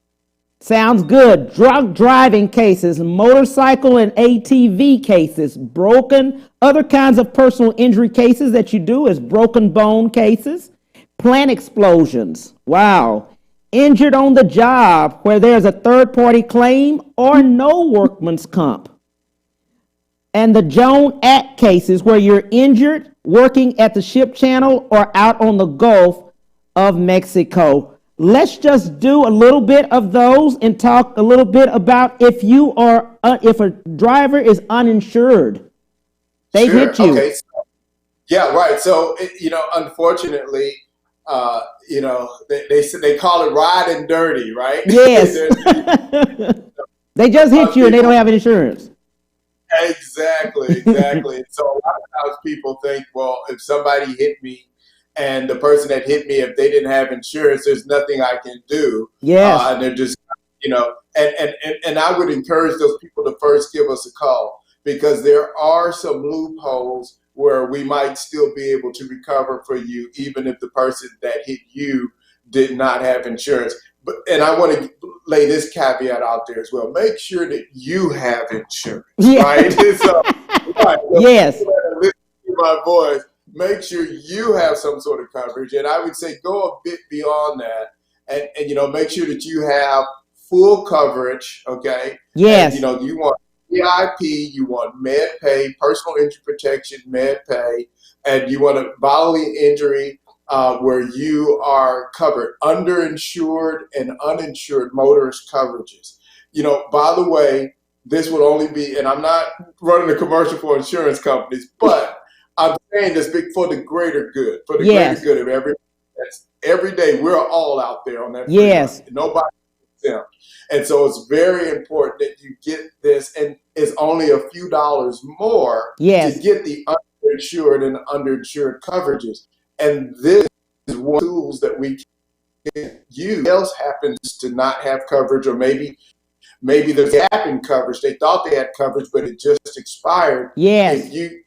Sounds good. Drunk driving cases, motorcycle and ATV cases, other kinds of personal injury cases that you do is broken bone cases, plant explosions. Wow. Injured on the job where there's a third-party claim or no workman's comp. And the Jones Act cases where you're injured working at the ship channel or out on the Gulf of Mexico. Let's just do a little bit of those and talk a little bit about if a driver is uninsured. They Sure. hit you. Okay. Yeah, right. So, unfortunately, they call it riding dirty, right? Yes. They just hit you and they don't have insurance. Exactly. And so a lot of times people think, well, if somebody hit me and the person that hit me, if they didn't have insurance, there's nothing I can do. Yes. And they're just, and I would encourage those people to first give us a call because there are some loopholes where we might still be able to recover for you, even if the person that hit you did not have insurance. And I want to lay this caveat out there as well. Make sure that you have insurance, right? So, Yes. Listen to my voice. Make sure you have some sort of coverage. And I would say go a bit beyond that and make sure that you have full coverage, okay? Yes. And, you want VIP, you want med pay, personal injury protection, med pay, and you want a bodily injury where you are covered, underinsured and uninsured motorist coverages. By the way, this would only be, and I'm not running a commercial for insurance companies, but I'm saying this for the greater good, greater good of everybody. Every day we're all out there on that. Yes. Nobody exempt. And so it's very important that you get this, and it's only a few dollars more to get the underinsured and underinsured coverages. And this is one of the tools that we can use. Else happens to not have coverage, or maybe there's a gap in coverage. They thought they had coverage, but it just expired. Yes. If you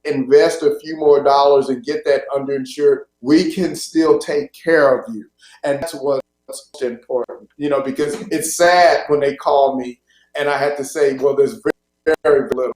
invest a few more dollars and get that underinsured, we can still take care of you. And that's what's important, because it's sad when they call me And I had to say, well, there's very, very little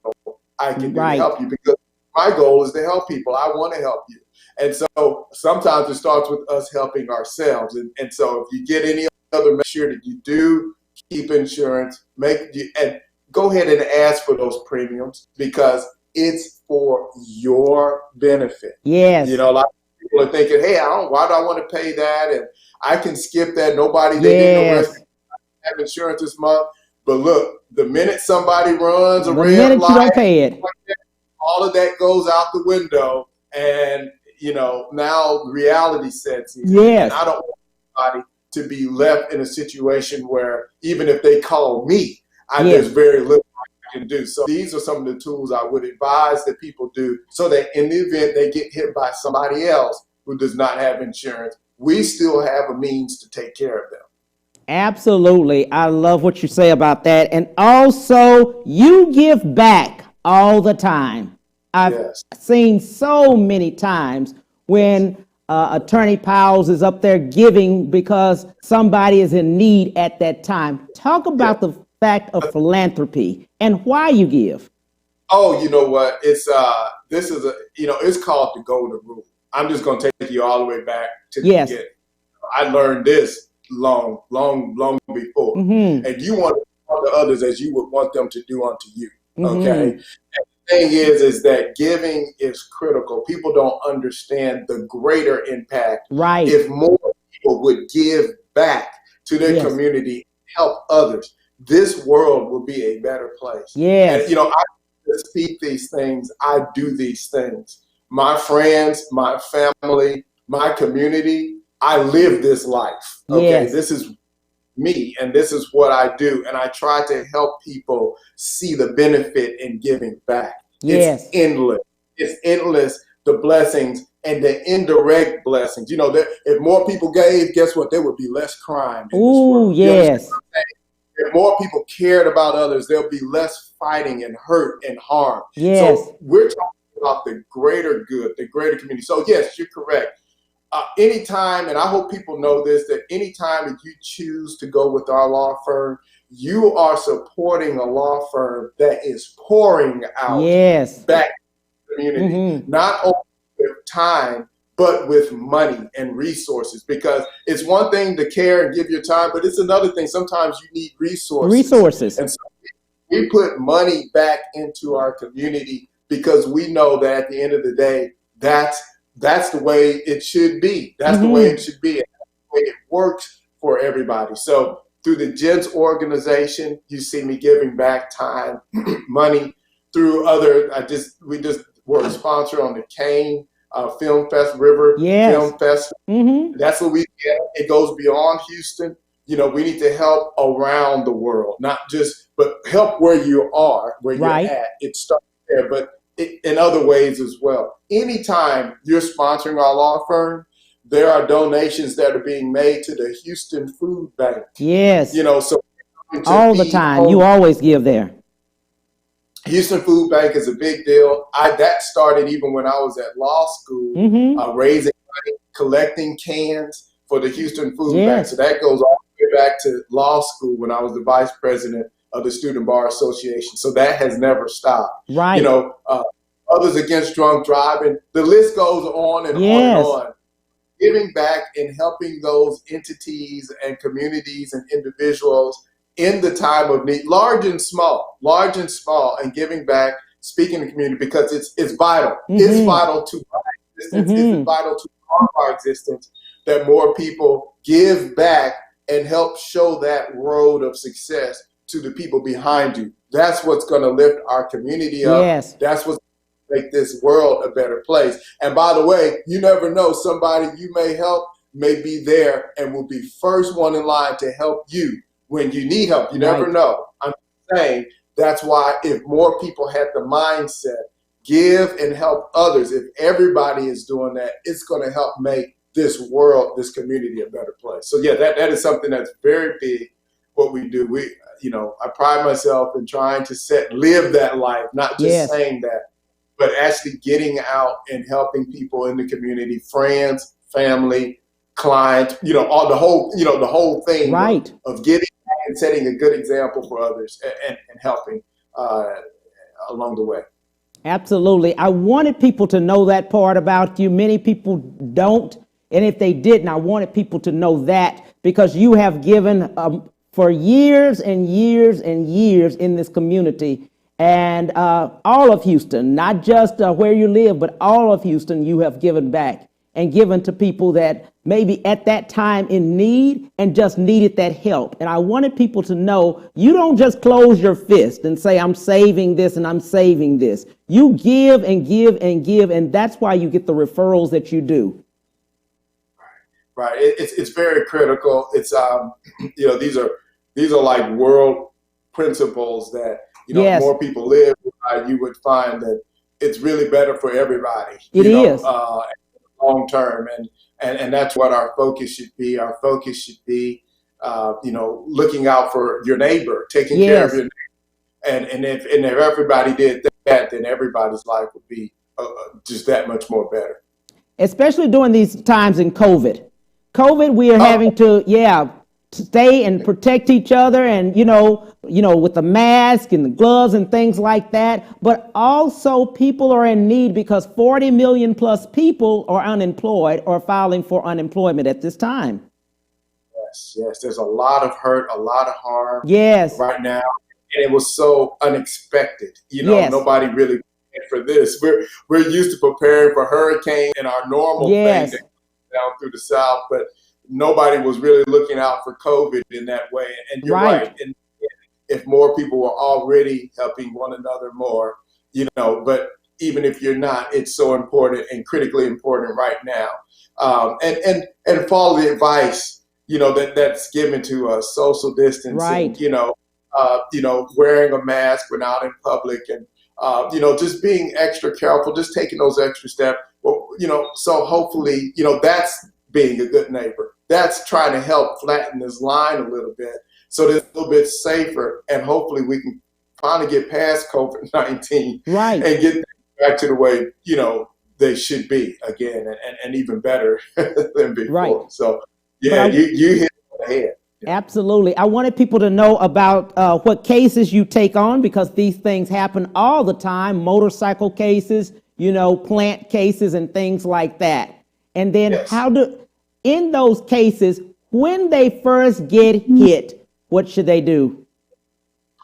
I can do to Right. help you, because my goal is to help people. I want to help you. And so sometimes it starts with us helping ourselves. And so if you get any other, make sure that you do keep insurance, and go ahead and ask for those premiums, because it's for your benefit. Yes. You know, a lot of people are thinking, hey, why do I want to pay that? And I can skip that. They didn't arrest me. I have insurance this month. But look, the minute somebody runs a red minute light, you don't pay it, all of that goes out the window, and now reality sets in. Yes. And I don't want anybody to be left in a situation where even if they call me, there's very little I can do. So these are some of the tools I would advise that people do, so that in the event they get hit by somebody else who does not have insurance, we still have a means to take care of them. Absolutely. I love what you say about that. And also, you give back all the time. I've seen so many times when Attorney Powells is up there giving because somebody is in need at that time. Talk about the fact of philanthropy and why you give. Oh, you know what? It's it's called the golden rule. I'm just going to take you all the way back to the beginning. I learned this long before. Mm-hmm. And you want to do unto others as you would want them to do unto you. Okay. Mm-hmm. And the thing is that giving is critical. People don't understand the greater impact. Right. If more people would give back to their community, help others, this world will be a better place. Yes. And I speak these things, I do these things. My friends, my family, my community, I live this life. Okay, This is me, and this is what I do, and I try to help people see the benefit in giving back. Yes. It's endless. It's endless, the blessings and the indirect blessings. That if more people gave, guess what? There would be less crime in this world. Yes. If more people cared about others, there'll be less fighting and hurt and harm. Yes. So we're talking about the greater good, the greater community. So yes, you're correct. Anytime, and I hope people know this, that anytime that you choose to go with our law firm, you are supporting a law firm that is pouring out back to the community, not only with time, but with money and resources. Because it's one thing to care and give your time, but it's another thing. Sometimes you need resources. And so we put money back into our community because we know that at the end of the day, that's the way it should be. That's the way it should be. And that's the way it works for everybody. So through the GENS organization, you see me giving back time, money. Through we just were a sponsor on the Kane Film Fest, River Film Fest. That's what we get. It goes beyond Houston. We need to help around the world, not just, but help where you are, where you're at. It starts there, but in other ways as well. Anytime you're sponsoring our law firm, there are donations that are being made to the Houston Food Bank. Yes. So all the time. You always give there. Houston Food Bank is a big deal. That started even when I was at law school, raising money, collecting cans for the Houston Food Bank. So that goes all the way back to law school when I was the vice president of the Student Bar Association. So that has never stopped. Right. Others Against Drunk Driving. The list goes on and on and on. Giving back and helping those entities and communities and individuals in the time of need, large and small, and giving back, speaking to the community, because it's vital. It's vital to our existence. It's vital to our existence that more people give back and help show that road of success to the people behind you. That's what's going to lift our community up. Yes. That's what's going to make this world a better place. And by the way, you never know, somebody you may help may be there and will be first one in line to help you when you need help. You never know. I'm saying that's why if more people had the mindset, give and help others, if everybody is doing that, it's going to help make this world, this community a better place. So yeah, that is something that's very big, what we do. I pride myself in trying to live that life, not just saying that, but actually getting out and helping people in the community, friends, family, clients, all the whole thing of giving and setting a good example for others and helping along the way. Absolutely. I wanted people to know that part about you. Many people don't. And if they didn't, I wanted people to know that, because you have given for years and years and years in this community, and all of Houston, not just where you live, but all of Houston, you have given back and given to people that maybe at that time in need and just needed that help. And I wanted people to know you don't just close your fist and say, I'm saving this and I'm saving this. You give and give and give, and that's why you get the referrals that you do. Right. It's very critical. It's these are like world principles that Yes. more people live by, you would find that it's really better for everybody. It is. Long term, and that's what our focus should be. Our focus should be looking out for your neighbor, taking care of your neighbor. And if everybody did that, then everybody's life would be just that much more better. Especially during these times in COVID. We are having to stay and protect each other, and with the mask and the gloves and things like that. But also people are in need, because 40 million plus people are unemployed or filing for unemployment at this time. Yes. There's a lot of hurt, a lot of harm. Yes. Right now, and it was so unexpected. Nobody really prepared for this. We're used to preparing for hurricane and our normal thing down through the South, but nobody was really looking out for COVID in that way. And you're right. And if more people were already helping one another more, but even if you're not, it's so important and critically important right now. And follow the advice, that's given to us: social distancing, right. Wearing a mask when out in public, and just being extra careful, just taking those extra steps. Well, so hopefully, that's being a good neighbor. That's trying to help flatten this line a little bit, so that it's a little bit safer, and hopefully we can finally get past COVID-19 right. and get back to the way, they should be again, and even better than before. Right. So, you hit it on the head. Absolutely. I wanted people to know about what cases you take on, because these things happen all the time: motorcycle cases, plant cases and things like that. And then in those cases, when they first get hit, what should they do?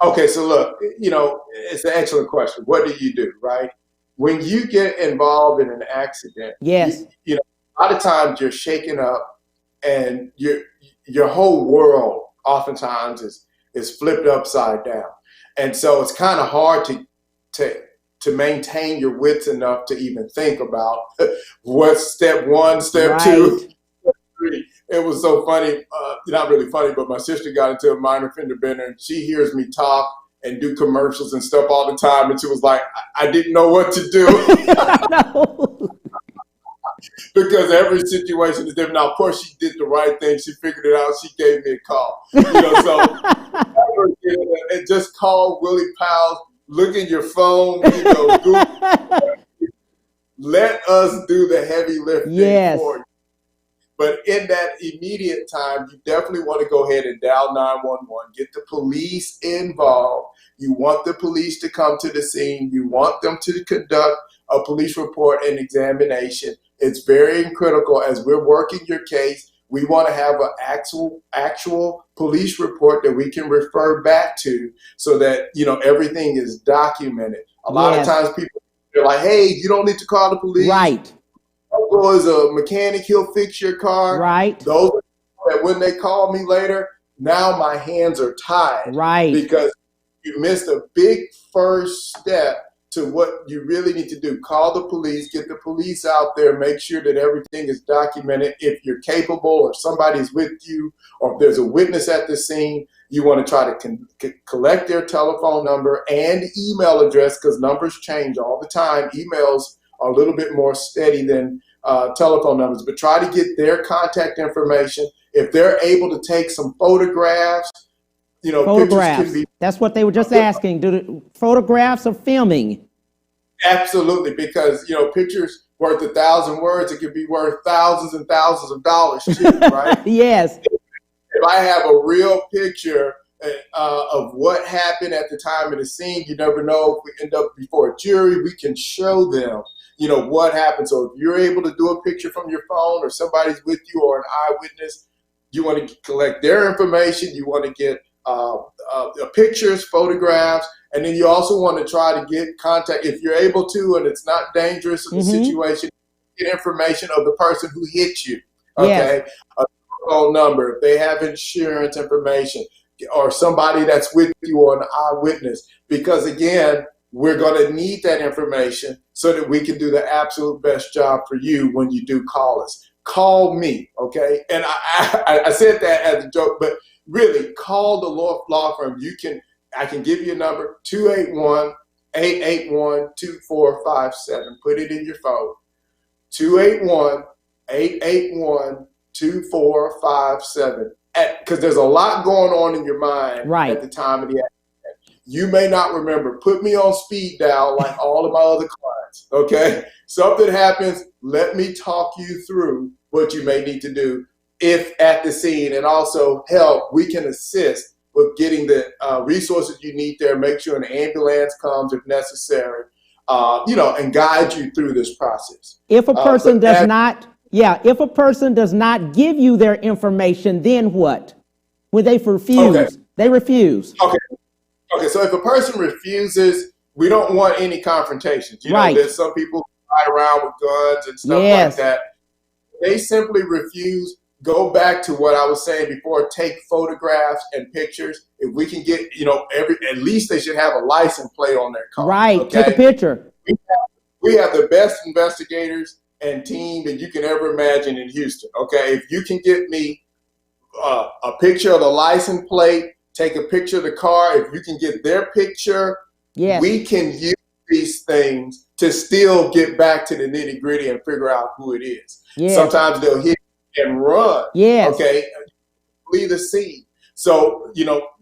Okay, so look, it's an excellent question. What do you do, right? When you get involved in an accident, yes, a lot of times you're shaken up, and your whole world oftentimes is flipped upside down. And so it's kind of hard to maintain your wits enough to even think about what's step one, step two, step three. It was so funny, not really funny, but my sister got into a minor fender bender, and she hears me talk and do commercials and stuff all the time. And she was like, I didn't know what to do. No. Because every situation is different. Now, of course, she did the right thing. She figured it out. She gave me a call. And just call Willie Powells. Look in your phone. Google. Let us do the heavy lifting for you. But in that immediate time, you definitely want to go ahead and dial 911. Get the police involved. You want the police to come to the scene. You want them to conduct a police report and examination. It's very critical as we're working your case. We want to have an actual police report that we can refer back to, so that everything is documented. A lot of times people are like, "Hey, you don't need to call the police. Right. Uncle is a mechanic; he'll fix your car." Right. Those that when they call me later, now my hands are tied. Right. Because you missed a big first step to what you really need to do. Call the police, get the police out there, make sure that everything is documented. If you're capable, or somebody's with you, or if there's a witness at the scene, you want to try to collect their telephone number and email address, because numbers change all the time. Emails are a little bit more steady than telephone numbers, but try to get their contact information. If they're able to take some photographs, photographs. Pictures can be, that's what they were just asking. Do the photographs or filming? Absolutely, because pictures worth 1,000 words. It could be worth thousands and thousands of dollars too, right? Yes. If I have a real picture of what happened at the time of the scene. You never know if we end up before a jury, we can show them, what happened. So if you're able to do a picture from your phone or somebody's with you or an eyewitness, you want to collect their information. You want to get pictures, photographs, and then you also want to try to get contact, if you're able to, and it's not dangerous in the situation, get information of the person who hit you. Okay, yes. A phone number, if they have insurance information, or somebody that's with you or an eyewitness, because again, we're going to need that information so that we can do the absolute best job for you when you do call us. Call me, okay? And I said that as a joke, but really, call the law firm. I can give you a number, 281-881-2457. Put it in your phone, 281-881-2457. Because there's a lot going on in your mind at the time of the accident. You may not remember. Put me on speed dial like all of my other clients, okay? Something happens, let me talk you through what you may need to do if at the scene, and also help. We can assist with getting the resources you need there, make sure an ambulance comes if necessary, and guide you through this process. If a person does not give you their information, then what? When they refuse, they refuse. Okay, so if a person refuses, we don't want any confrontations. There's some people who ride around with guns and stuff like that. They simply refuse. Go back to what I was saying before, take photographs and pictures. If we can get, at least they should have a license plate on their car. Right, okay? Take a picture. We have the best investigators and team that you can ever imagine in Houston, okay? If you can get me a picture of the license plate, take a picture of the car, if you can get their picture, we can use these things to still get back to the nitty gritty and figure out who it is. Sometimes they'll hit and run. Okay, leave the scene. So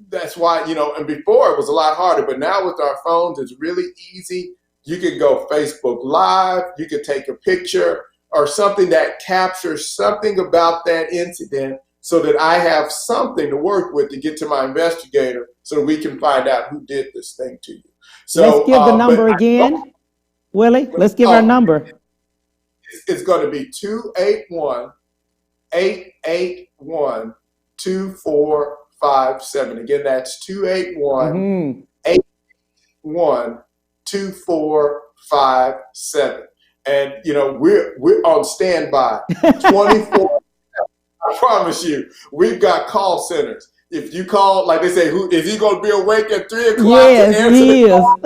that's why and before it was a lot harder, but now with our phones it's really easy. You could go Facebook Live, you could take a picture or something that captures something about that incident so that I have something to work with to get to my investigator so that we can find out who did this thing to you. So let's give the number again, Willie. Let's give our number. It's going to be 281-881-2457. Again, that's 281-881-2457. And we're on standby 24. I promise you, we've got call centers. If you call, like they say, is he going to be awake at 3 o'clock? Yes, he is. We'll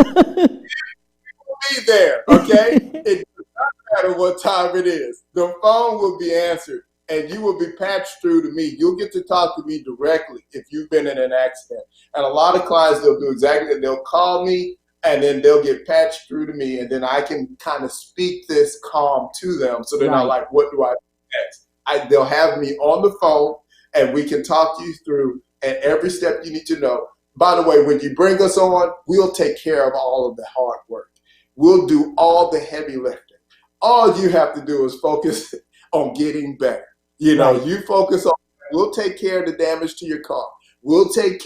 be there, okay? It does not matter what time it is. The phone will be answered, and you will be patched through to me. You'll get to talk to me directly if you've been in an accident. And a lot of clients, they'll do exactly that. They'll call me, and then they'll get patched through to me, and then I can kind of speak this calm to them so they're not like, what do I do next? They'll have me on the phone, and we can talk you through and every step you need to know. By the way, when you bring us on, we'll take care of all of the hard work. We'll do all the heavy lifting. All you have to do is focus on getting better. You focus on, we'll take care of the damage to your car. We're going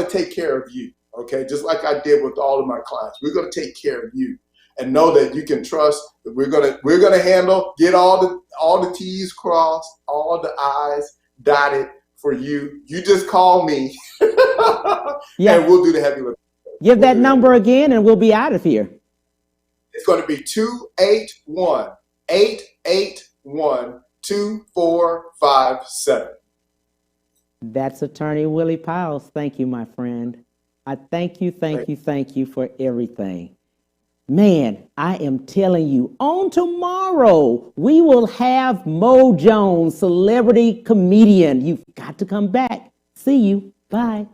to take care of you, okay? Just like I did with all of my clients. We're going to take care of you. And know that you can trust that we're gonna handle, get all the T's crossed, all the I's dotted for you. You just call me, and we'll do the heavy lifting. Give that number again, and we'll be out of here. It's going to be 281-881-2457. That's Attorney Willie Powells. Thank you, my friend. I thank you for everything. Man, I am telling you, on tomorrow, we will have Mo Jones, celebrity comedian. You've got to come back. See you. Bye.